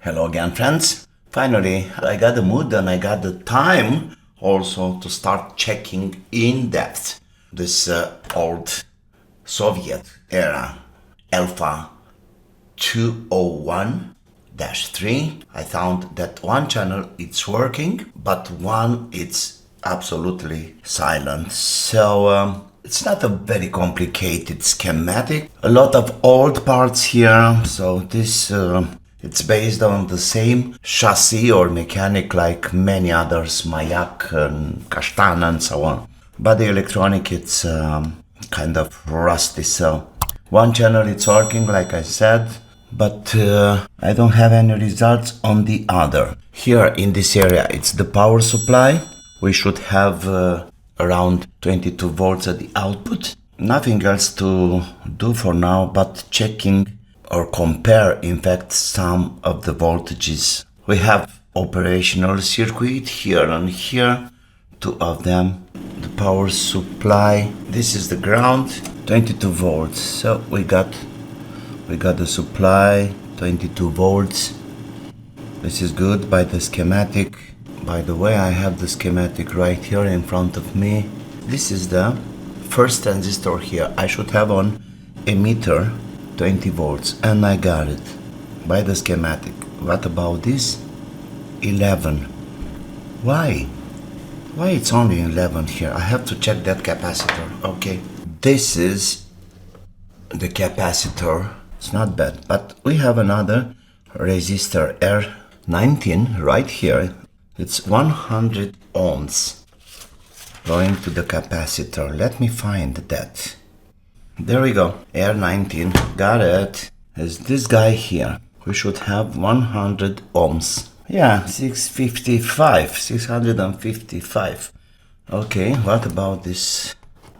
Hello again, friends. Finally, I got the mood and I got the time also to start checking in depth this old Soviet era Elfa 201-3. I found that one channel it's working, but one it's absolutely silent. So it's not a very complicated schematic. A lot of old parts here. So this it's based on the same chassis or mechanic like many others, Mayak and Kashtan and so on. But the electronic it's kind of rusty. So one channel it's working like I said, but I don't have any results on the other. Here in this area it's the power supply. We should have around 22 volts at the output. Nothing else to do for now but checking or compare in fact some of the voltages. We have operational circuit here and here, two of them. The power supply, this is the ground, 22 volts. So we got the supply, 22 volts. This is good by the schematic. By the way, I have the schematic right here in front of me. This is the first transistor here. I should have on emitter 20 volts, and I got it by the schematic. What about this? 11. Why it's only 11 here? I have to check that capacitor. Okay, this is the capacitor. It's not bad, but we have another resistor R19 right here. It's 100 ohms going to the capacitor. Let me find that. There we go. R19. Got it. Is this guy here. We should have 100 ohms. Yeah, 655. Okay, what about this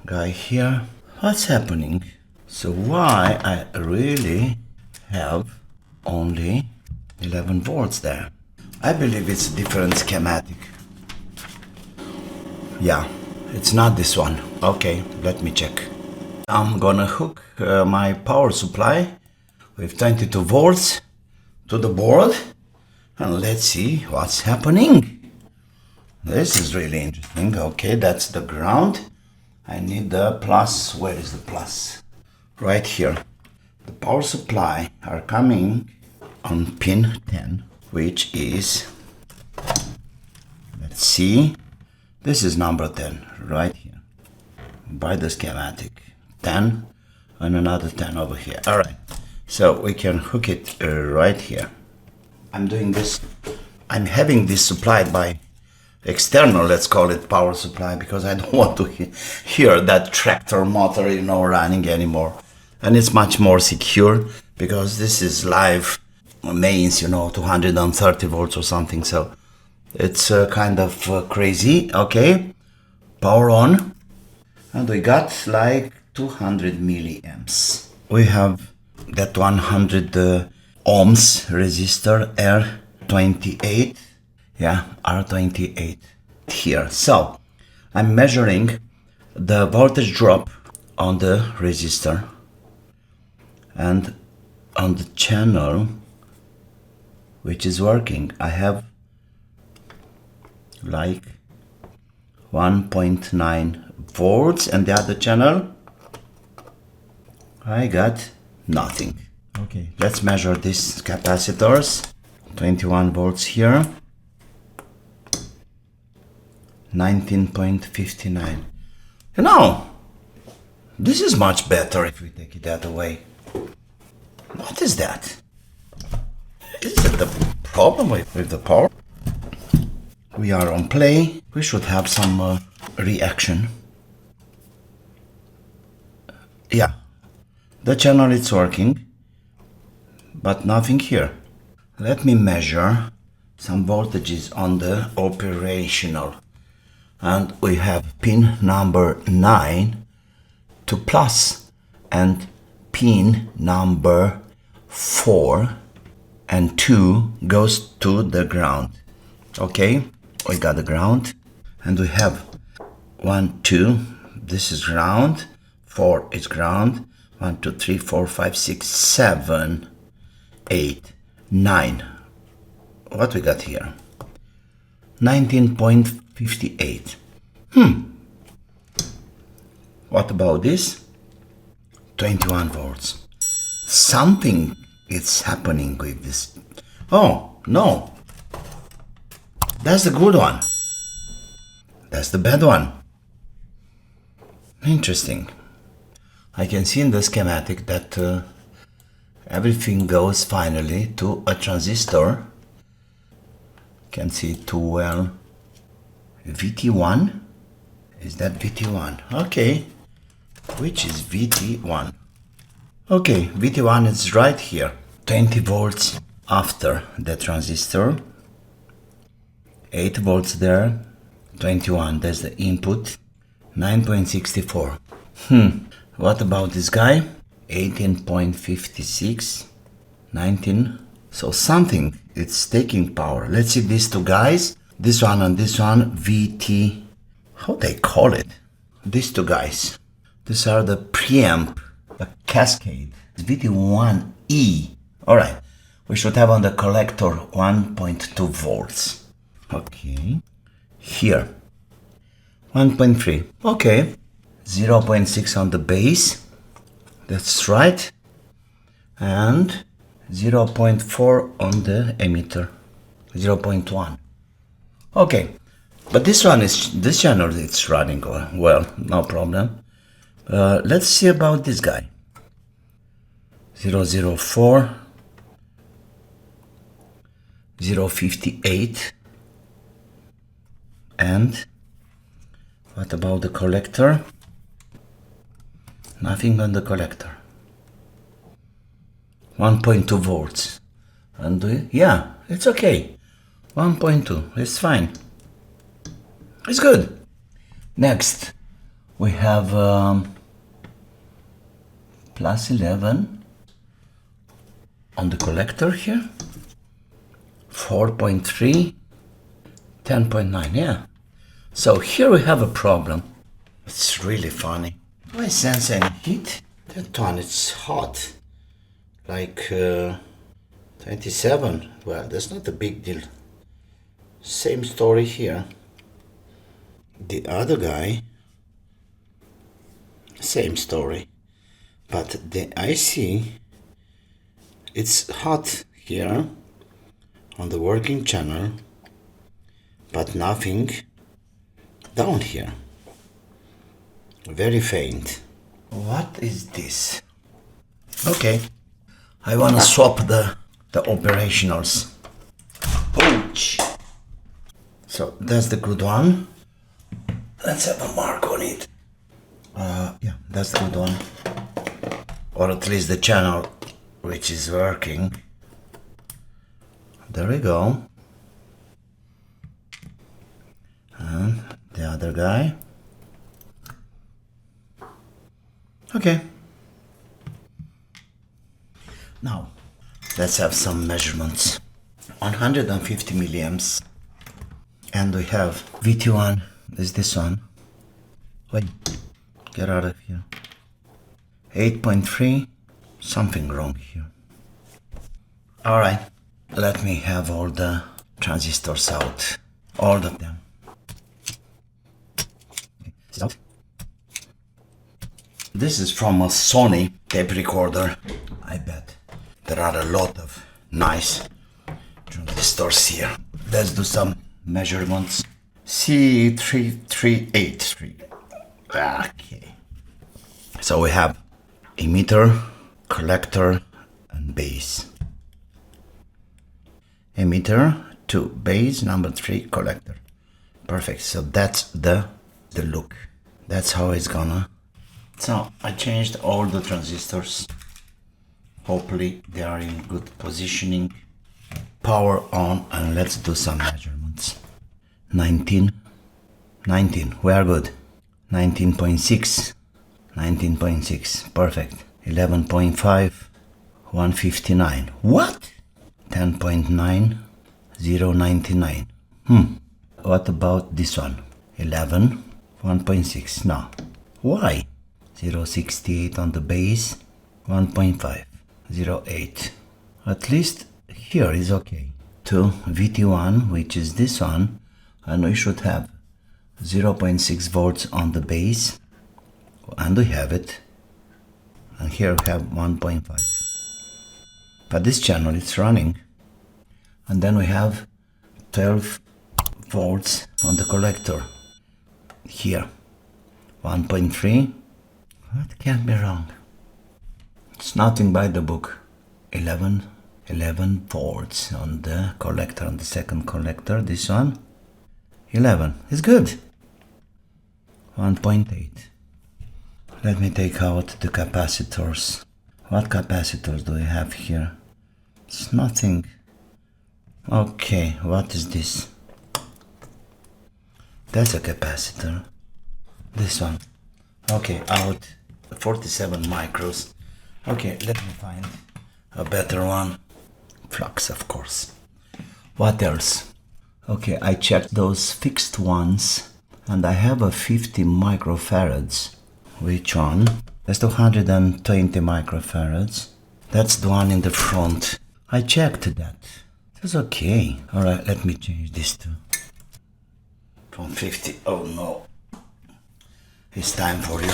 guy here? What's happening? So why I really have only 11 volts there? I believe it's a different schematic. Yeah, it's not this one. Okay, let me check. I'm gonna hook my power supply with 22 volts to the board and let's see what's happening. This is really interesting. Okay, that's the ground. I need the plus. Where is the plus? Right here. The power supply are coming on pin 10, which is, let's see, this is number 10 right here by the schematic. 10 and another 10 over here. All right, so we can hook it right here. I'm doing this. I'm having this supplied by external, let's call it power supply, because I don't want to hear that tractor motor, running anymore. And it's much more secure because this is live mains, 230 volts or something. So it's kind of crazy. Okay, power on, and we got like 200 milliamps. We have that 100 ohms resistor R28. Yeah, R28 here. So I'm measuring the voltage drop on the resistor and on the channel which is working. I have like 1.9 volts, and the other channel I got nothing. Okay, let's measure these capacitors. 21 volts here, 19.59. This is much better if we take it that away. What is that? Is it the problem with the power? We are on play. We should have some reaction. Yeah, the channel is working, but nothing here. Let me measure some voltages on the operational. And we have pin number 9 to plus, and pin number 4 and 2 goes to the ground. Okay, we got the ground, and we have 1, 2, this is ground, 4 is ground, 1, 2, 3, 4, 5, 6, 7, 8, 9. what we got here? 19.58. What about this? 21 volts. Something is happening with this. Oh, no. That's the good one. That's the bad one. Interesting. I can see in the schematic that everything goes finally to a transistor. Can see it too well. VT1? Is that VT1? Okay. Which is VT1? Okay, VT1 is right here. 20 volts after the transistor. 8 volts there. 21, that's the input. 9.64. What about this guy? 18.56. 19. So something, it's taking power. Let's see these two guys. This one and this one, VT. How they call it? These two guys. These are the preamp, the cascade. It's VT1E. Alright. We should have on the collector 1.2 volts. Okay. Here. 1.3. Okay. 0.6 on the base. That's right. And 0.4 on the emitter. 0.1. Okay. But this channel is running well, no problem. Let's see about this guy. 004, 058, and what about the collector? Nothing on the collector. 1.2 volts. And yeah, it's okay. 1.2, it's fine. It's good. Next, we have plus 11 on the collector here. 4.3, 10.9, yeah. So here we have a problem. It's really funny. Do I sense any heat? That one, it's hot. Like 27. Well, that's not a big deal. Same story here. The other guy, same story. But the IC, it's hot here on the working channel, but nothing down here. Very faint. What is this? Okay, I want to swap the operationals. Ouch! So that's the good one. Let's have a mark on it. Yeah, that's the good one. Or at least the channel which is working. There we go. And the other guy. Okay. Now, let's have some measurements. 150 milliamps. And we have VT1 is this one. Wait, get out of here. 8.3, something wrong here. Alright, let me have all the transistors out. All of them. This is from a Sony tape recorder. I bet there are a lot of nice transistors here. Let's do some measurements. C3383. Okay. So we have emitter, collector, and base. Emitter, 2, base, number 3, collector. Perfect. So that's the look. That's how it's gonna. So I changed all the transistors. Hopefully they are in good positioning. Power on, and let's do some measurements. 19, we are good. 19.6, 19.6, perfect. 11.5, 159. What? 10.9, 099. What about this one? 11, 1.6. No. Why? 068 on the base, 1.5, 08. At least here is okay. to VT1, which is this one, and we should have 0.6 volts on the base, and we have it, and here we have 1.5. But this channel is running, and then we have 12 volts on the collector here, 1.3. What can be wrong? It's nothing by the book. 11 volts on the collector, on the second collector, this one. 11 is good. 1.8. Let me take out the capacitors. What capacitors do we have here? It's nothing. Okay, what is this? That's a capacitor. This one. Okay, out 47 micros. Okay, let me find a better one. Flux, of course. What else? Okay, I checked those fixed ones, and I have a 50 microfarads. Which one? That's 220 microfarads. That's the one in the front. I checked that. It was okay. Alright, let me change this to from 50. Oh no. It's time for you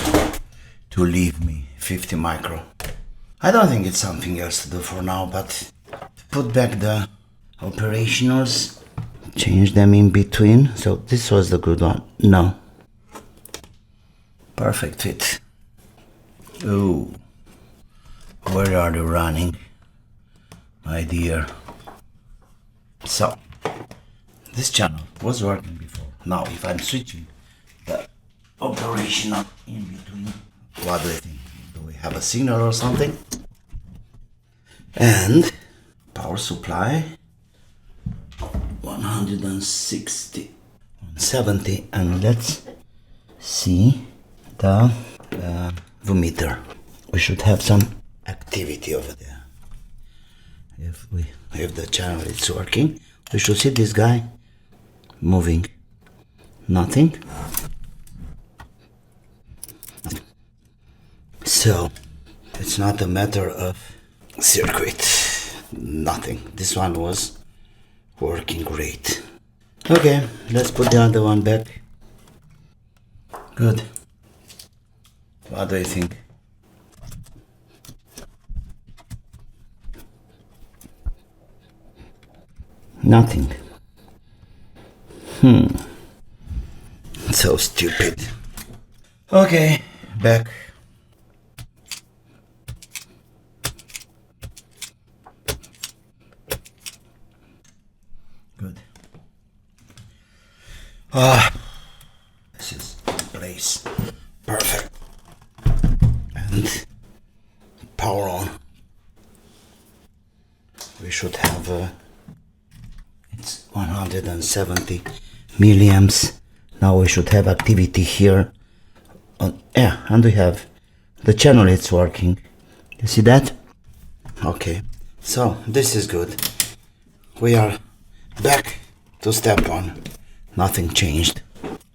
to leave me 50 micro. I don't think it's something else to do for now, but to put back the operationals, change them in between. So this was the good one. No. Perfect fit. Ooh. Where are you running, my dear? So, this channel was working before. Now, if I'm switching the operational in between, what do you think? Do we have a signal or something? And power supply 160, 170, and let's see the voltmeter. We should have some activity over there. If the channel is working, we should see this guy moving. Nothing. So it's not a matter of circuit. Nothing. This one was working great. Okay, let's put the other one back. Good. What do you think? Nothing. So stupid. Okay, back. Good. This is place. Perfect. And power on. We should have it's 170 milliamps. Now we should have activity here. Yeah, and we have the channel, it's working. You see that? Okay, so this is good. We are back to step one. Nothing changed.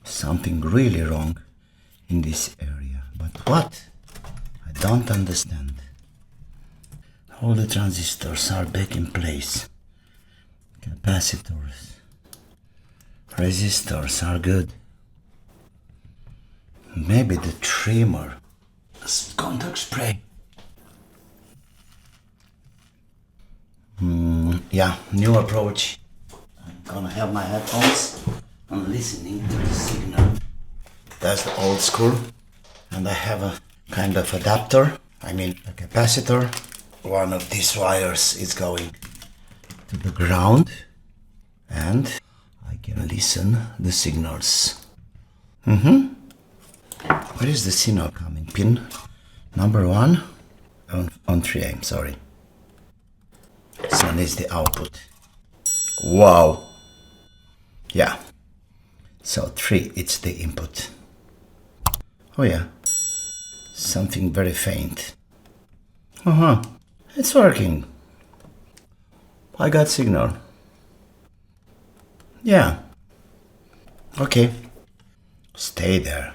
Something really wrong in this area. But what? I don't understand. All the transistors are back in place. Capacitors. Resistors are good. Maybe the trimmer. Contact spray. Yeah, new approach. I'm gonna have my headphones. I'm listening to the signal. That's the old school. And I have a kind of adapter. I mean a capacitor. One of these wires is going to the ground. And I can listen the signals. Where is the signal coming? Pin number 1 on 3, I'm sorry. This one is the output. Wow. Yeah. So 3, it's the input. Oh yeah. Something very faint. It's working. I got signal. Yeah. Okay. Stay there.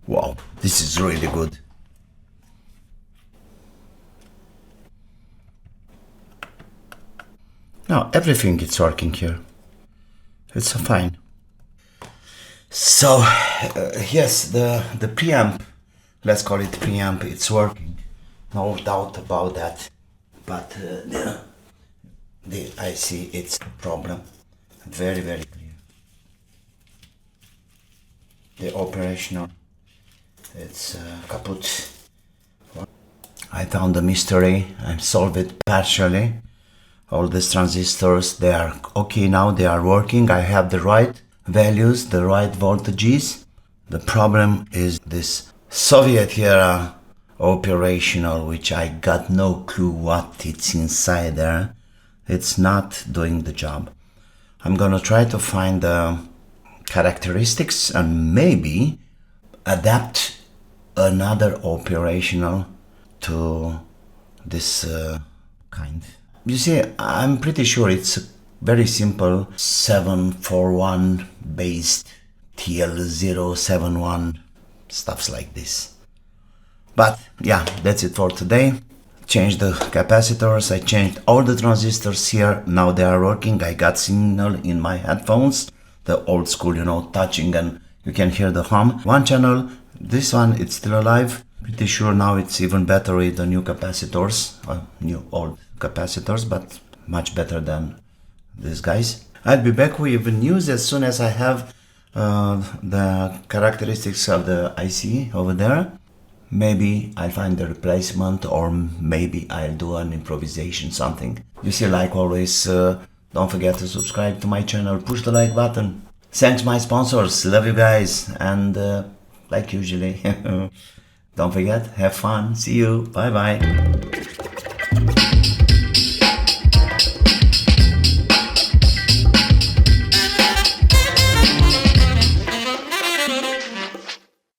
Wow, this is really good. Now everything is working here. It's fine. So yes, the preamp, let's call it preamp, it's working. No doubt about that. But I see it's a problem. Very, very clear. The operational, it's kaput. I found the mystery. I solved it partially. All these transistors, they are okay now, they are working. I have the right values, the right voltages. The problem is this Soviet era operational, which I got no clue what it's inside there. It's not doing the job. I'm gonna try to find the characteristics and maybe adapt another operational to this kind. You see, I'm pretty sure it's a very simple 741 based TL071 stuffs like this. But yeah, that's it for today. Changed the capacitors, I changed all the transistors here, now they are working. I got signal in my headphones, the old school, you know, touching, and you can hear the hum. One channel, this one, it's still alive. Pretty sure now it's even better with the new capacitors, new old capacitors, but much better than these guys. I'll be back with news as soon as I have the characteristics of the IC over there. Maybe I'll find the replacement, or maybe I'll do an improvisation, something. You see, like always, don't forget to subscribe to my channel, push the like button. Thanks my sponsors, love you guys, and like usually, don't forget, have fun, see you, bye bye.